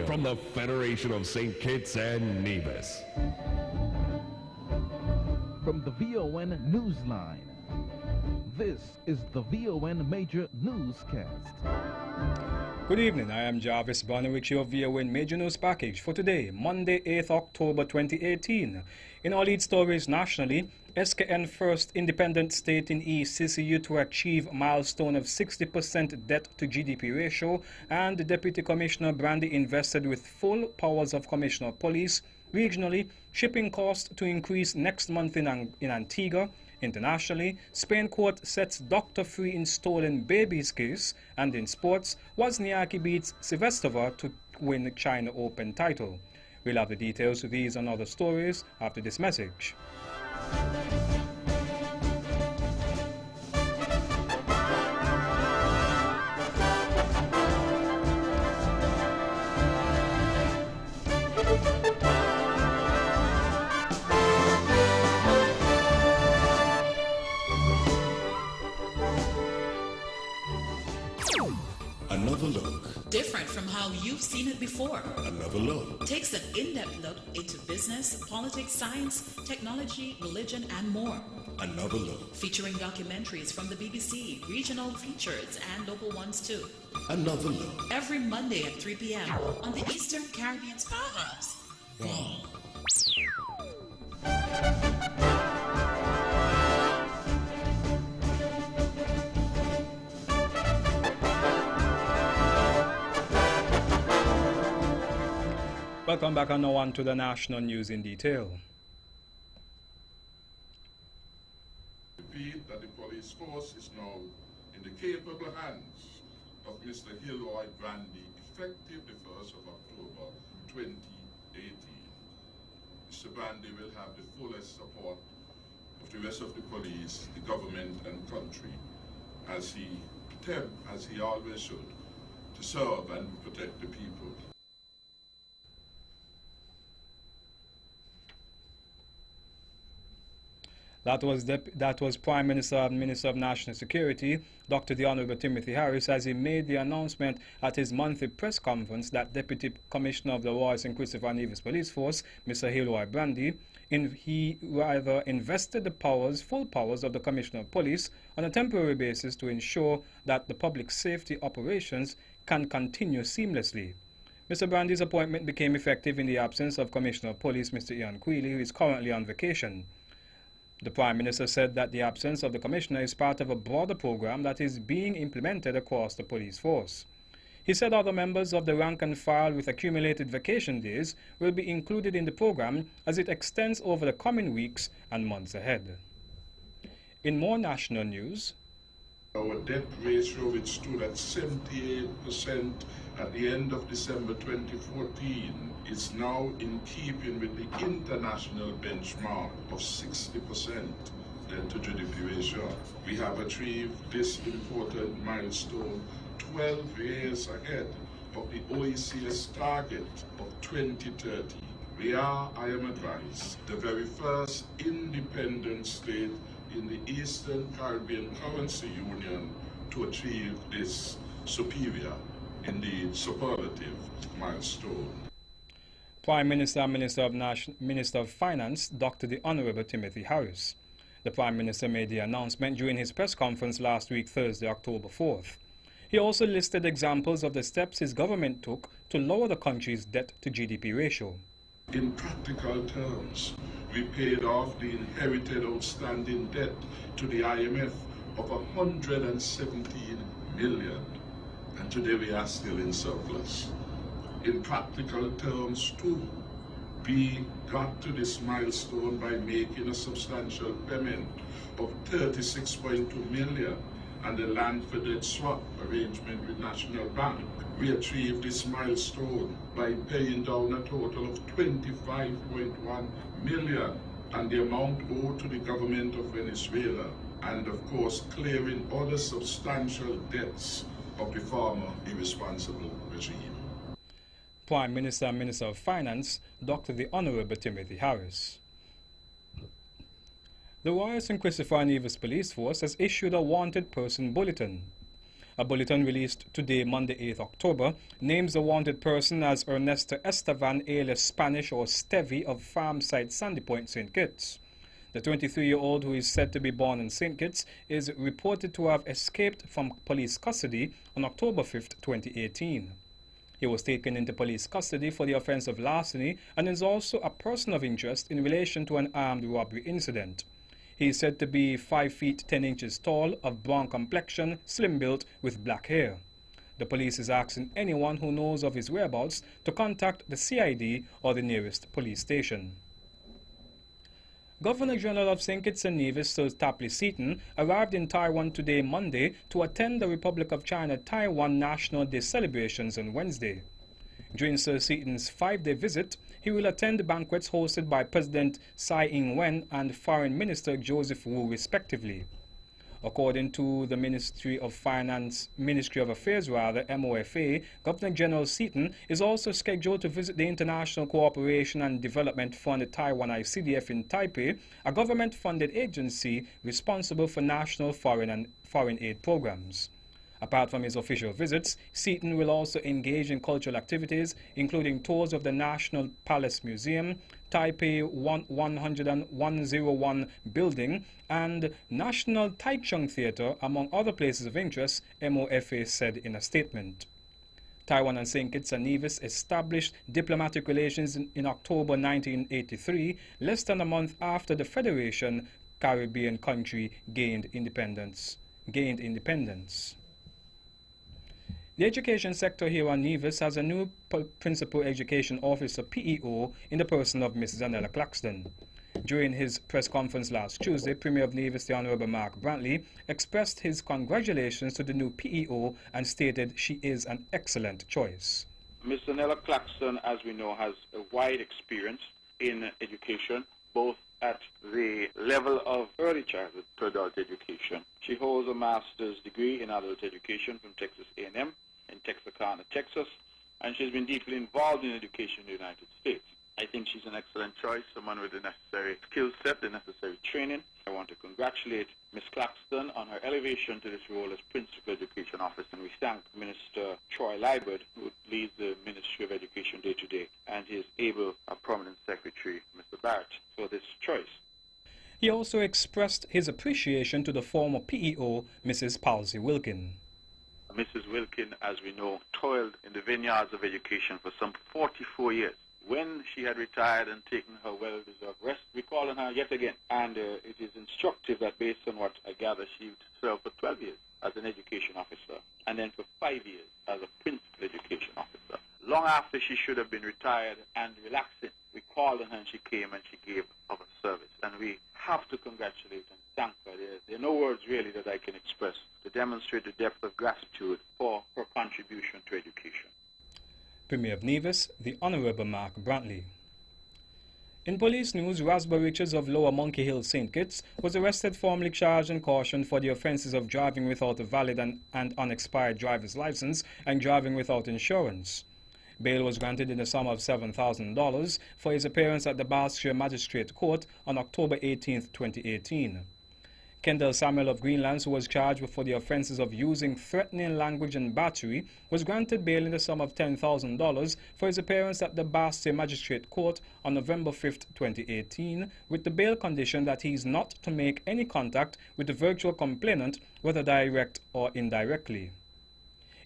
from the Federation of St. Kitts and Nevis. From the VON Newsline, this is the VON Major Newscast. Good evening, I am Jarvis Bonner with your VON Major News Package for today, Monday, 8th October 2018. In our lead stories nationally, SKN first independent state in ECCU to achieve milestone of 60% debt to GDP ratio, and Deputy Commissioner Brandy invested with full powers of Commissioner of Police. Regionally, shipping costs to increase next month in Antigua. Internationally, Spain court sets doctor free in stolen babies case. And in sports, Wozniacki beats Sevastova to win China Open title. We'll have the details of these and other stories after this message. Another look. Different from how you've seen it before. Another look. Takes an in-depth look into business, politics, science, technology, religion, and more. Another look. Featuring documentaries from the BBC, regional features, and local ones too. Another look. Every Monday at 3 p.m. on the Eastern Caribbean's Powerhouse. Wow. Welcome back and now on to the national news in detail. Repeat that the police force is now in the capable hands of Mr. Hilroy Brandy, effective the 1st of October 2018. Mr. Brandy will have the fullest support of the rest of the police, the government and country, as he always should, to serve and protect the people. That was Prime Minister and Minister of National Security, Dr. the Honorable Timothy Harris, as he made the announcement at his monthly press conference that Deputy Commissioner of the Royal St. Christopher Nevis Police Force, Mr. Hilroy Brandy, he rather invested the full powers of the Commissioner of Police on a temporary basis to ensure that the public safety operations can continue seamlessly. Mr. Brandy's appointment became effective in the absence of Commissioner of Police, Mr. Ian Quealy, who is currently on vacation. The Prime Minister said that the absence of the Commissioner is part of a broader program that is being implemented across the police force. He said other members of the rank and file with accumulated vacation days will be included in the program as it extends over the coming weeks and months ahead. In more national news, our debt ratio, which stood at 78% at the end of December 2014, is now in keeping with the international benchmark of 60% debt to GDP ratio. We have achieved this important milestone 12 years ahead of the OECD's target of 2030. We are, I am advised, the very first independent state in the Eastern Caribbean Currency Union to achieve this superior, indeed superlative milestone. Prime Minister and Minister of Finance, Dr. the Honorable Timothy Harris. The Prime Minister made the announcement during his press conference last week, Thursday, October 4th. He also listed examples of the steps his government took to lower the country's debt to GDP ratio. In practical terms, we paid off the inherited outstanding debt to the IMF of 117 million, and today we are still in surplus. In practical terms too, we got to this milestone by making a substantial payment of 36.2 million and the land for debt swap arrangement with National Bank. We achieved this milestone by paying down a total of 25.1 million and the amount owed to the government of Venezuela, and of course clearing other substantial debts of the former irresponsible regime. Prime Minister and Minister of Finance, Dr. the Honorable Timothy Harris. The Royal St. Christopher Nevis Police Force has issued a wanted person bulletin. A bulletin released today, Monday 8th October, names the wanted person as Ernesto Estevan alias Spanish or Stevie of farm site Sandy Point, St. Kitts. The 23-year-old, who is said to be born in St. Kitts, is reported to have escaped from police custody on October 5, 2018. He was taken into police custody for the offense of larceny and is also a person of interest in relation to an armed robbery incident. He is said to be 5 feet 10 inches tall, of brown complexion, slim-built, with black hair. The police is asking anyone who knows of his whereabouts to contact the CID or the nearest police station. Governor-General of St. Kitts and Nevis, Sir Tapley Seaton, arrived in Taiwan today, Monday, to attend the Republic of China-Taiwan National Day celebrations on Wednesday. During Sir Seaton's 5-day visit, he will attend banquets hosted by President Tsai Ing-wen and Foreign Minister Joseph Wu, respectively. According to the Ministry of Affairs, MOFA, Governor-General Seaton is also scheduled to visit the International Cooperation and Development Fund Taiwan ICDF in Taipei, a government-funded agency responsible for national foreign aid programs. Apart from his official visits, Seaton will also engage in cultural activities, including tours of the National Palace Museum, Taipei 101 building, and National Taichung Theatre, among other places of interest, MOFA said in a statement. Taiwan and St. Kitts and Nevis established diplomatic relations in October 1983, less than a month after the Federation Caribbean country gained independence. The education sector here on Nevis has a new Principal Education Officer, PEO, in the person of Mrs. Anella Claxton. During his press conference last Tuesday, Premier of Nevis, the Honourable Mark Brantley, expressed his congratulations to the new PEO and stated she is an excellent choice. Ms. Anella Claxton, as we know, has a wide experience in education, both at the level of early childhood to adult education. She holds a master's degree in adult education from Texas A&M in Texarkana, Texas, and she's been deeply involved in education in the United States. I think she's an excellent choice, someone with the necessary skill set, the necessary training. I want to congratulate Ms. Claxton on her elevation to this role as Principal Education Officer, and we thank Minister Troy Liburd, who leads the Ministry of Education day-to-day, and his able prominent secretary, Mr. Barrett, for this choice. He also expressed his appreciation to the former PEO, Mrs. Palsy Wilkin. Mrs. Wilkin, as we know, toiled in the vineyards of education for some 44 years. When she had retired and taken her well-deserved rest, we call on her yet again. And it is instructive that based on what I gather, she served for 12 years as an education officer and then for 5 years as a principal education officer. Long after she should have been retired and relaxing, we called on her and she came and she gave of her service. And we have to congratulate and thank her. There are no words really that I can express to demonstrate the depth of gratitude for her contribution to education. Premier of Nevis, the Honourable Mark Brantley. In police news, Raspberry Richards of Lower Monkey Hill, St. Kitts, was arrested, formally charged and cautioned for the offences of driving without a valid and unexpired driver's license and driving without insurance. Bail was granted in the sum of $7,000 for his appearance at the Berkshire Magistrate Court on October 18, 2018. Kendall Samuel of Greenlands, who was charged for the offences of using threatening language and battery, was granted bail in the sum of $10,000 for his appearance at the Berkshire Magistrate Court on November 5, 2018, with the bail condition that he is not to make any contact with the virtual complainant, whether direct or indirectly.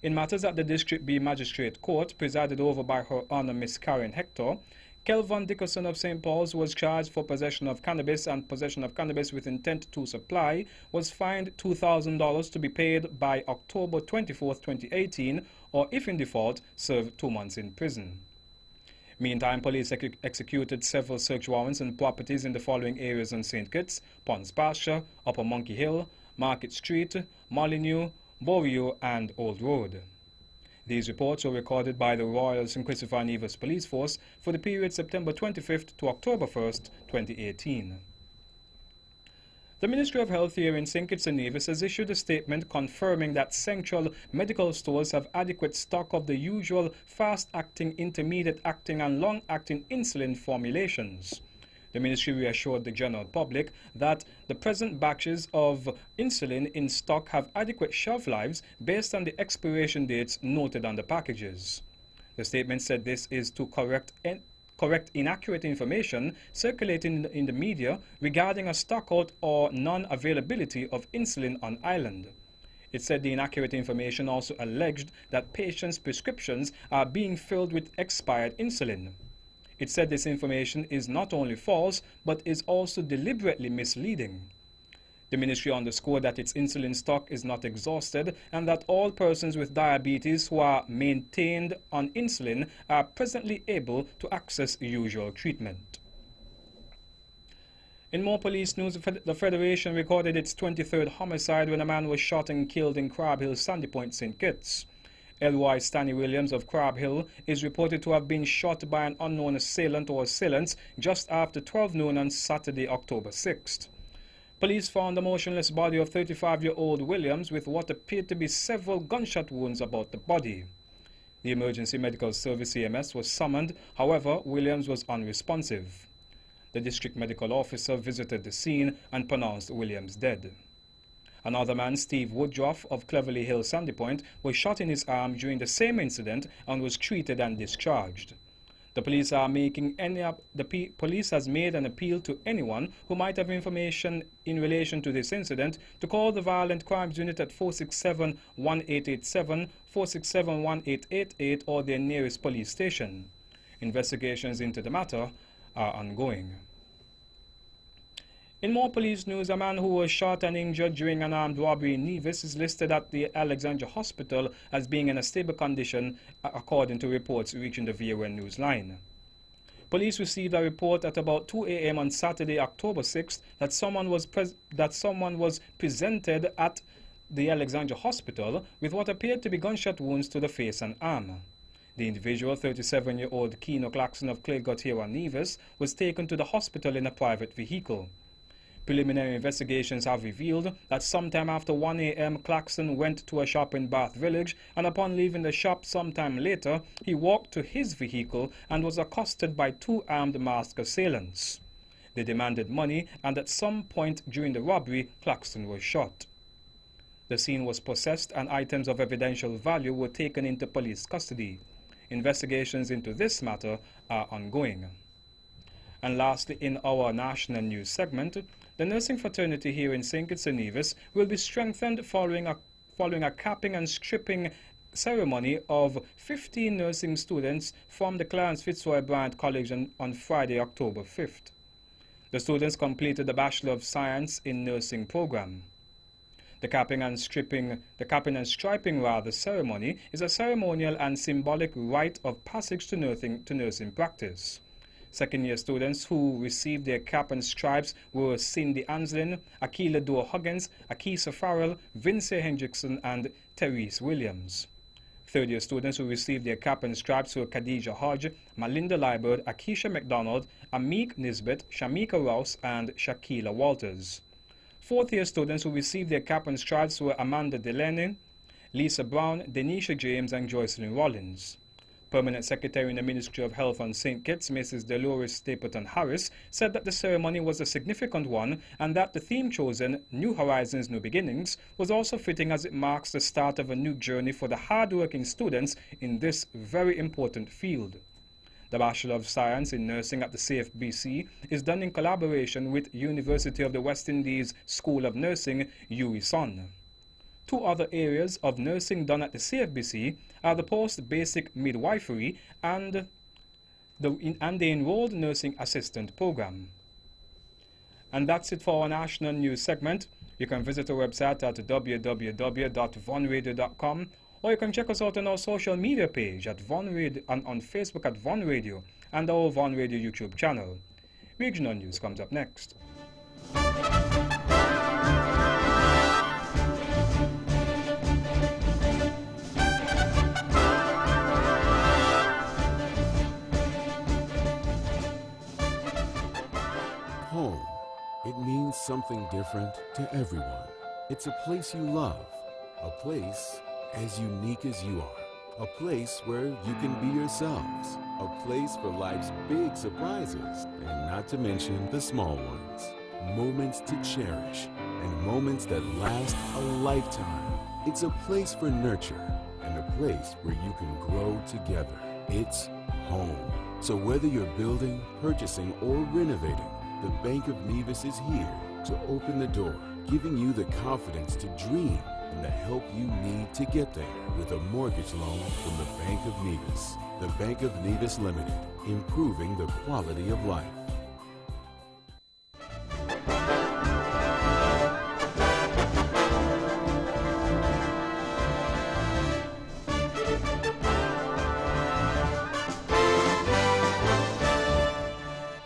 In matters at the District B Magistrate Court, presided over by Her Honour Miss Karen Hector, Kelvin Dickerson of St. Paul's, was charged for possession of cannabis and possession of cannabis with intent to supply, was fined $2,000 to be paid by October 24, 2018, or if in default, serve 2 months in prison. Meantime, police executed several search warrants on properties in the following areas on St. Kitts: Ponds Pasture, Upper Monkey Hill, Market Street, Molyneux, Borio, and Old Road. These reports were recorded by the Royal St. Christopher Nevis Police Force for the period September 25th to October 1st, 2018. The Ministry of Health here in St. Kitts and Nevis has issued a statement confirming that central medical stores have adequate stock of the usual fast-acting, intermediate-acting and long-acting insulin formulations. The ministry reassured the general public that the present batches of insulin in stock have adequate shelf lives based on the expiration dates noted on the packages. The statement said this is to correct inaccurate information circulating in the media regarding a stockout or non-availability of insulin on island. It said the inaccurate information also alleged that patients' prescriptions are being filled with expired insulin. It said this information is not only false, but is also deliberately misleading. The ministry underscored that its insulin stock is not exhausted and that all persons with diabetes who are maintained on insulin are presently able to access usual treatment. In more police news, the Federation recorded its 23rd homicide when a man was shot and killed in Crab Hill, Sandy Point, St. Kitts. L.Y. Stanley Williams of Crab Hill is reported to have been shot by an unknown assailant or assailants just after 12 noon on Saturday, October 6th. Police found the motionless body of 35-year-old Williams with what appeared to be several gunshot wounds about the body. The Emergency Medical Service EMS was summoned, however, Williams was unresponsive. The district medical officer visited the scene and pronounced Williams dead. Another man, Steve Woodruff of Cleverly Hill, Sandy Point, was shot in his arm during the same incident and was treated and discharged. The police has made an appeal to anyone who might have information in relation to this incident to call the Violent Crimes Unit at 467-1887, 467-1888 or their nearest police station. Investigations into the matter are ongoing. In more police news, a man who was shot and injured during an armed robbery in Nevis is listed at the Alexandra Hospital as being in a stable condition, according to reports reaching the VON Newsline. Police received a report at about 2 a.m. on Saturday, October 6th, that someone was presented at the Alexandra Hospital with what appeared to be gunshot wounds to the face and arm. The individual, 37-year-old Keno Claxon of Claygothewa, Nevis, was taken to the hospital in a private vehicle. Preliminary investigations have revealed that sometime after 1 a.m. Claxon went to a shop in Bath Village, and upon leaving the shop sometime later, he walked to his vehicle and was accosted by two armed masked assailants. They demanded money, and at some point during the robbery, Claxon was shot. The scene was possessed and items of evidential value were taken into police custody. Investigations into this matter are ongoing. And lastly, in our national news segment, the nursing fraternity here in St. Kitts and Nevis will be strengthened following a capping and stripping ceremony of 15 nursing students from the Clarence Fitzroy Bryant College on Friday, October 5th. The students completed the Bachelor of Science in Nursing program. The capping and striping ceremony is a ceremonial and symbolic rite of passage to nursing practice. Second-year students who received their cap and stripes were Cindy Anslin, Akila Dore Huggins, Akisa Farrell, Vince Hendrickson, and Therese Williams. Third-year students who received their cap and stripes were Khadija Hodge, Malinda Liburd, Akisha McDonald, Amik Nisbet, Shamika Rouse, and Shakila Walters. Fourth-year students who received their cap and stripes were Amanda Delaney, Lisa Brown, Denisha James, and Joycelyn Rollins. Permanent Secretary in the Ministry of Health on St. Kitts, Mrs. Dolores Stapleton Harris, said that the ceremony was a significant one and that the theme chosen, New Horizons, New Beginnings, was also fitting as it marks the start of a new journey for the hard-working students in this very important field. The Bachelor of Science in Nursing at the CFBC is done in collaboration with University of the West Indies School of Nursing, UWISON. Two other areas of nursing done at the CFBC are the post-basic midwifery and the enrolled nursing assistant program. And that's it for our national news segment. You can visit our website at www.vonradio.com, or you can check us out on our social media page at Von Radio, on Facebook at Von Radio, and our Von Radio YouTube channel. Regional news comes up next. Home. It means something different to everyone. It's a place you love, a place as unique as you are. A place where you can be yourselves. A place for life's big surprises, and not to mention the small ones. Moments to cherish, and moments that last a lifetime. It's a place for nurture, and a place where you can grow together. It's home. So whether you're building, purchasing, or renovating, the Bank of Nevis is here to open the door, giving you the confidence to dream and the help you need to get there with a mortgage loan from the Bank of Nevis. The Bank of Nevis Limited, improving the quality of life.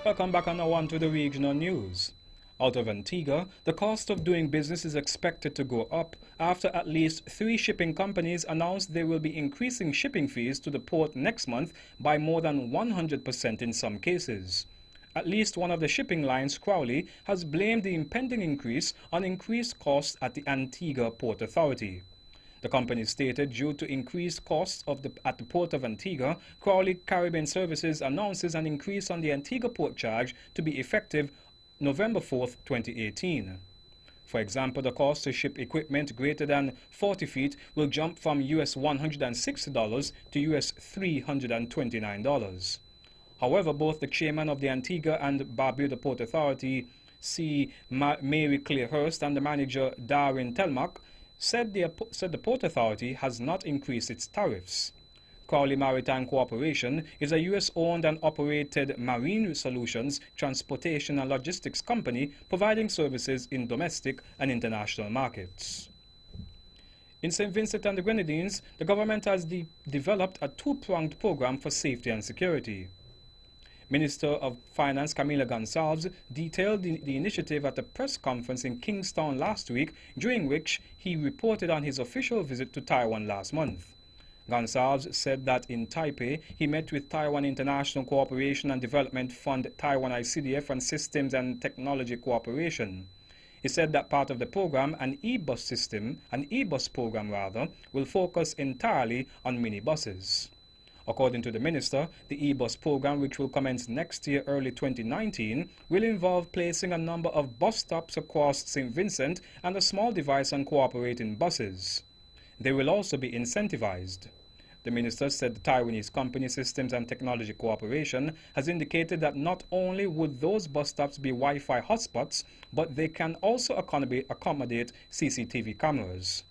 Welcome back on one to the regional news. Out of Antigua, the cost of doing business is expected to go up after at least 3 shipping companies announced they will be increasing shipping fees to the port next month by more than 100% in some cases. At least one of the shipping lines, Crowley, has blamed the impending increase on increased costs at the Antigua Port Authority. The company stated due to increased costs at the Port of Antigua, Crowley Caribbean Services announces an increase on the Antigua port charge to be effective November 4, 2018. For example, the cost to ship equipment greater than 40 feet will jump from US $160 to US $329. However, both the chairman of the Antigua and Barbuda Port Authority, Mary Claire Hurst, and the manager, Darwin Telmack, said the Port Authority has not increased its tariffs. Crowley Maritime Corporation is a U.S.-owned and operated marine solutions, transportation and logistics company providing services in domestic and international markets. In St. Vincent and the Grenadines, the government has developed a 2-pronged program for safety and security. Minister of Finance Camila Gonsalves detailed the initiative at a press conference in Kingstown last week, during which he reported on his official visit to Taiwan last month. Gonsalves said that in Taipei, he met with Taiwan International Cooperation and Development Fund, Taiwan ICDF, and Systems and Technology Cooperation. He said that part of the program, an e-bus program, will focus entirely on minibuses. According to the minister, the e-bus program, which will commence next year, early 2019, will involve placing a number of bus stops across St. Vincent and a small device on cooperating buses. They will also be incentivized. The minister said the Taiwanese company Systems and Technology Cooperation has indicated that not only would those bus stops be Wi-Fi hotspots, but they can also accommodate CCTV cameras.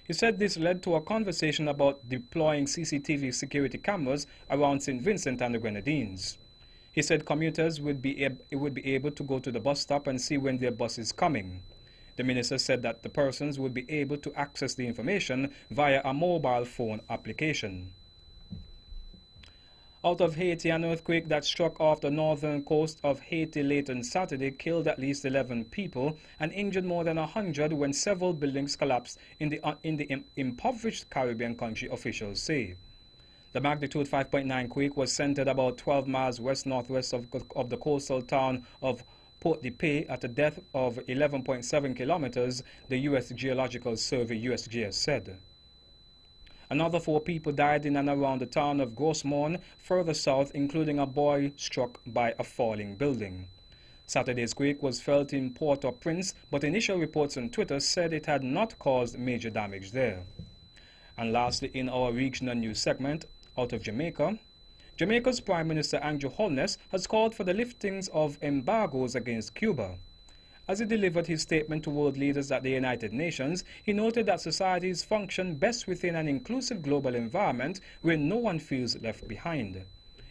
He said this led to a conversation about deploying CCTV security cameras around St. Vincent and the Grenadines. He said commuters would be able to go to the bus stop and see when their bus is coming. The minister said that the persons would be able to access the information via a mobile phone application. Out of Haiti, an earthquake that struck off the northern coast of Haiti late on Saturday killed at least 11 people and injured more than 100 when several buildings collapsed in the impoverished Caribbean country, officials say. The magnitude 5.9 quake was centered about 12 miles west-northwest of the coastal town of Port-de-Paix at a depth of 11.7 kilometers, the U.S. Geological Survey USGS said. Another 4 people died in and around the town of Gros Morne, further south, including a boy struck by a falling building. Saturday's quake was felt in Port-au-Prince, but initial reports on Twitter said it had not caused major damage there. And lastly, in our regional news segment, out of Jamaica, Jamaica's Prime Minister Andrew Holness has called for the liftings of embargoes against Cuba. As he delivered his statement to world leaders at the United Nations, he noted that societies function best within an inclusive global environment where no one feels left behind.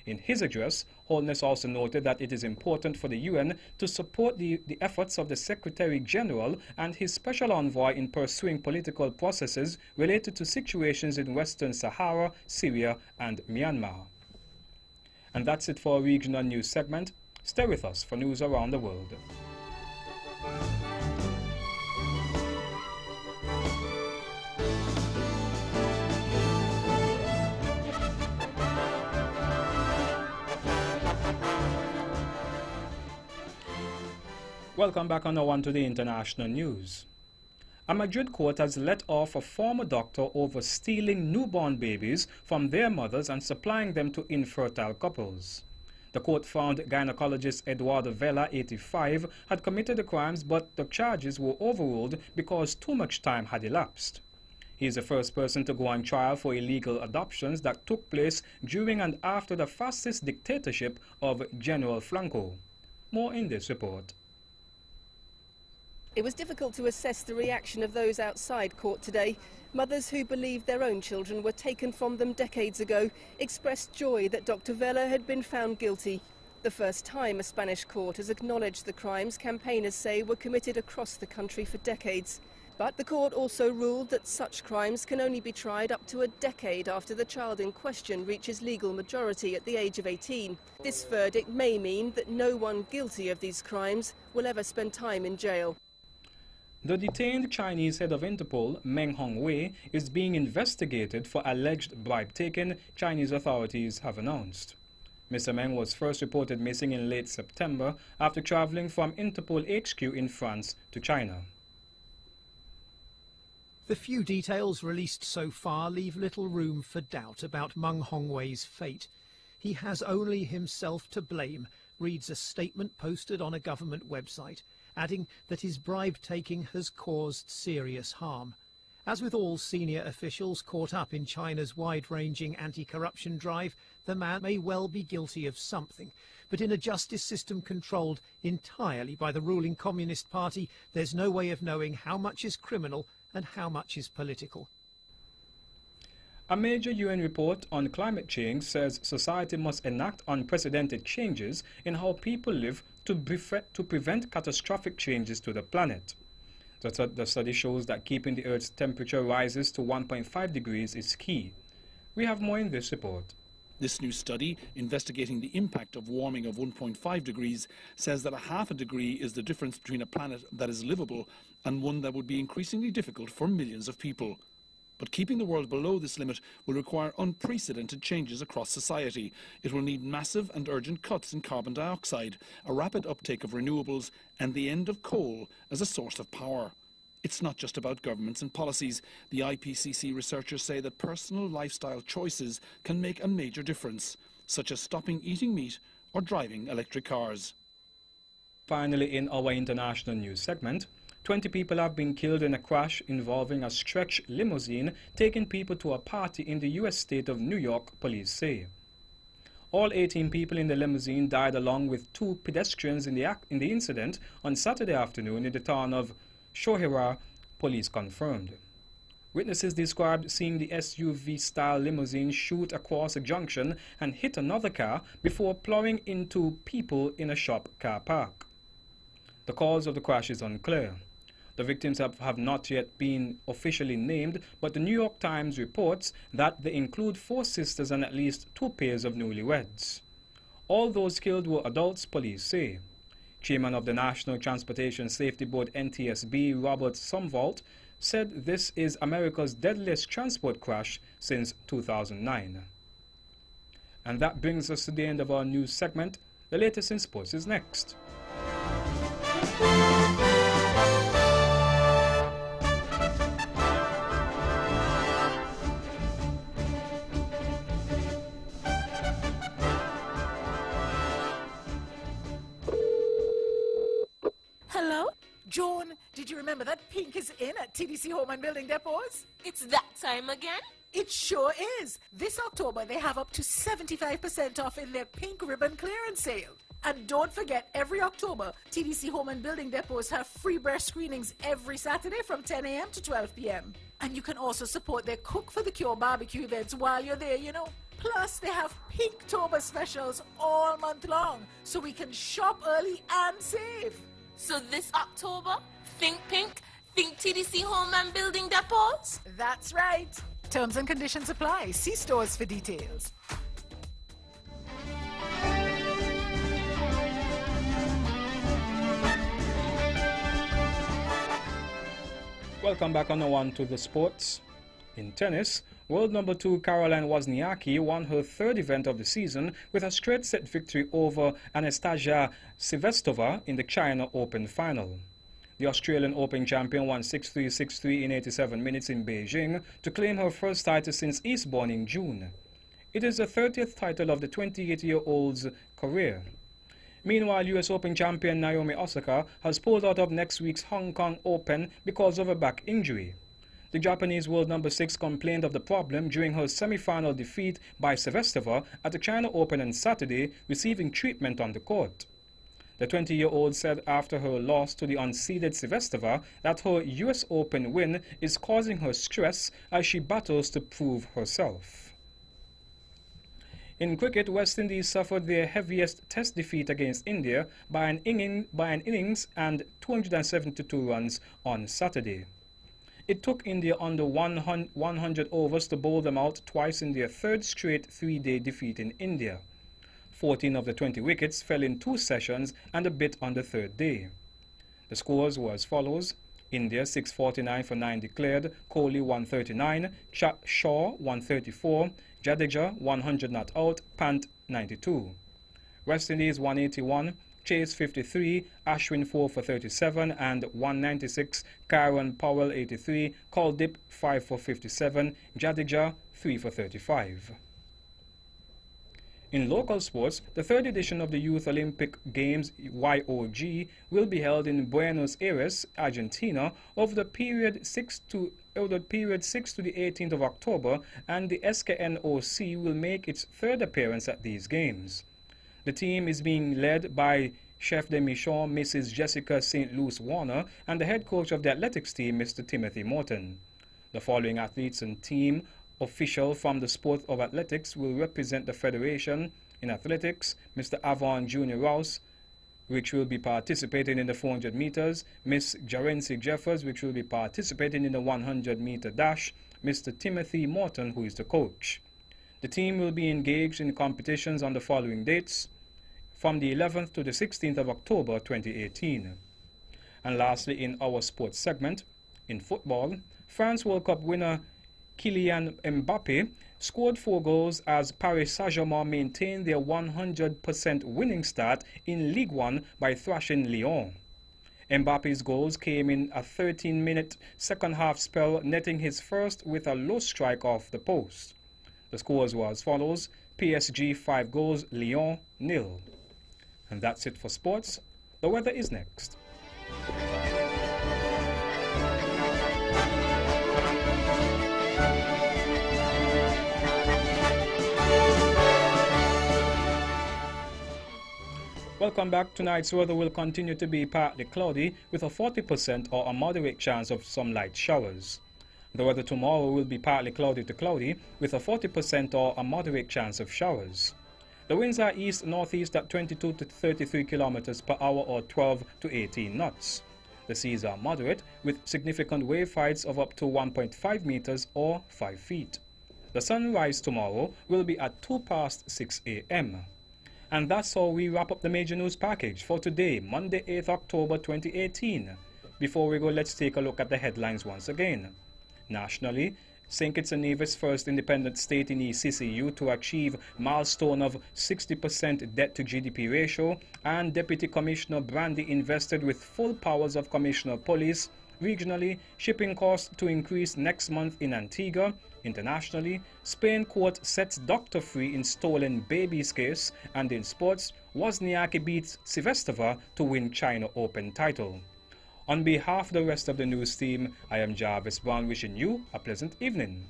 In his address, Holness also noted that it is important for the UN to support the efforts of the Secretary General and his special envoy in pursuing political processes related to situations in Western Sahara, Syria, and Myanmar. And that's it for our regional news segment. Stay with us for news around the world. Welcome back on the one to the international news. A Madrid court has let off a former doctor over stealing newborn babies from their mothers and supplying them to infertile couples. The court found gynecologist Eduardo Vela, 85, had committed the crimes, but the charges were overruled because too much time had elapsed. He is the first person to go on trial for illegal adoptions that took place during and after the fascist dictatorship of General Franco. More in this report. It was difficult to assess the reaction of those outside court today. Mothers who believed their own children were taken from them decades ago expressed joy that Dr. Vela had been found guilty. The first time a Spanish court has acknowledged the crimes campaigners say were committed across the country for decades. But the court also ruled that such crimes can only be tried up to a decade after the child in question reaches legal majority at the age of 18. This verdict may mean that no one guilty of these crimes will ever spend time in jail. The detained Chinese head of Interpol, Meng Hongwei, is being investigated for alleged bribe-taking, Chinese authorities have announced. Mr. Meng was first reported missing in late September after traveling from Interpol HQ in France to China. The few details released so far leave little room for doubt about Meng Hongwei's fate. He has only himself to blame, reads a statement posted on a government website, adding that his bribe-taking has caused serious harm. As with all senior officials caught up in China's wide-ranging anti-corruption drive, the man may well be guilty of something. But in a justice system controlled entirely by the ruling Communist Party, there's no way of knowing how much is criminal and how much is political. A major UN report on climate change says society must enact unprecedented changes in how people live to prevent catastrophic changes to the planet. The study shows that keeping the Earth's temperature rises to 1.5 degrees is key. We have more in this report. This new study, investigating the impact of warming of 1.5 degrees, says that a half a degree is the difference between a planet that is livable and one that would be increasingly difficult for millions of people. But keeping the world below this limit will require unprecedented changes across society. It will need massive and urgent cuts in carbon dioxide, a rapid uptake of renewables, and the end of coal as a source of power. It's not just about governments and policies. The IPCC researchers say that personal lifestyle choices can make a major difference, such as stopping eating meat or driving electric cars. Finally, in our international news segment, 20 people have been killed in a crash involving a stretch limousine taking people to a party in the U.S. state of New York, police say. All 18 people in the limousine died along with 2 pedestrians in the incident on Saturday afternoon in the town of Shohera, police confirmed. Witnesses described seeing the SUV-style limousine shoot across a junction and hit another car before plowing into people in a shop car park. The cause of the crash is unclear. The victims have not yet been officially named, but the New York Times reports that they include 4 sisters and at least 2 pairs of newlyweds. All those killed were adults, police say. Chairman of the National Transportation Safety Board NTSB, Robert Sumvold, said this is America's deadliest transport crash since 2009. And that brings us to the end of our news segment. The latest in sports is next. Hello? Joan, did you remember that pink is in at TDC Home and Building Depots? It's that time again? It sure is. This October, they have up to 75% off in their pink ribbon clearance sale. And don't forget, every October, TDC Home and Building Depots have free breast screenings every Saturday from 10 a.m. to 12 p.m. And you can also support their Cook for the Cure barbecue events while you're there, you know. Plus, they have Pinktober specials all month long, so we can shop early and save. So this October, think pink, think TDC Home and Building Depots? That's right. Terms and conditions apply. See stores for details. Welcome back on the one to the sports. In tennis, world number 2 Caroline Wozniacki won her 3rd event of the season with a straight set victory over Anastasia Sevastova in the China Open final. The Australian Open champion won 6-3, 6-3 in 87 minutes in Beijing to claim her first title since Eastbourne in June. It is the 30th title of the 28-year-old's career. Meanwhile, US Open champion Naomi Osaka has pulled out of next week's Hong Kong Open because of a back injury. The Japanese world number 6 complained of the problem during her semi-final defeat by Sevastova at the China Open on Saturday, receiving treatment on the court. The 20-year-old said after her loss to the unseeded Sevastova that her US Open win is causing her stress as she battles to prove herself. In cricket, West Indies suffered their heaviest test defeat against India by an innings and 272 runs on Saturday. It took India under 100 overs to bowl them out twice in their third straight three-day defeat in India. 14 of the 20 wickets fell in 2 sessions and a bit on the third day. The scores were as follows: India 649 for 9 declared, Kohli 139, Shaw 134, Jadeja 100 not out, Pant 92. West Indies 181, Chase 53, Ashwin 4 for 37 and 196, Kieron Powell 83, Kuldeep 5 for 57, Jadeja 3 for 35. In local sports, the 3rd edition of the Youth Olympic Games YOG will be held in Buenos Aires, Argentina, over the period 6 to the 18th of October, and the SKNOC will make its 3rd appearance at these games. The team is being led by Chef de Mission Mrs. Jessica St. Louis Warner and the head coach of the athletics team, Mr. Timothy Morton. The following athletes and team official from the sport of athletics will represent the federation. In athletics, Mr. Avon Jr. Rouse, which will be participating in the 400 meters, Miss Jarency Jeffers, which will be participating in the 100-meter dash, Mr. Timothy Morton, who is the coach. The team will be engaged in competitions on the following dates, from the 11th to the 16th of October 2018. And lastly, in our sports segment, in football, France World Cup winner Kylian Mbappe scored 4 goals as Paris Saint-Germain maintained their 100% winning start in Ligue 1 by thrashing Lyon. Mbappe's goals came in a 13-minute second-half spell, netting his first with a low strike off the post. The scores were as follows: PSG 5 goals, Lyon 0. And that's it for sports. The weather is next. Welcome back. Tonight's weather will continue to be partly cloudy with a 40% or a moderate chance of some light showers. The weather tomorrow will be partly cloudy to cloudy with a 40% or a moderate chance of showers. The winds are east-northeast at 22 to 33 kilometers per hour or 12 to 18 knots. The seas are moderate with significant wave heights of up to 1.5 meters or 5 feet. The sunrise tomorrow will be at 6 a.m. And that's how we wrap up the major news package for today, Monday, 8th October 2018. Before we go, let's take a look at the headlines once again. Nationally, St. Kitts and Nevis, first independent state in ECCU to achieve milestone of 60% debt to GDP ratio, and Deputy Commissioner Brandy invested with full powers of Commissioner of Police. Regionally, shipping costs to increase next month in Antigua. Internationally, Spain court sets doctor free in stolen babies case. And in sports, Wozniacki beats Sevastova to win China Open title. On behalf of the rest of the news team, I am Jarvis Brown wishing you a pleasant evening.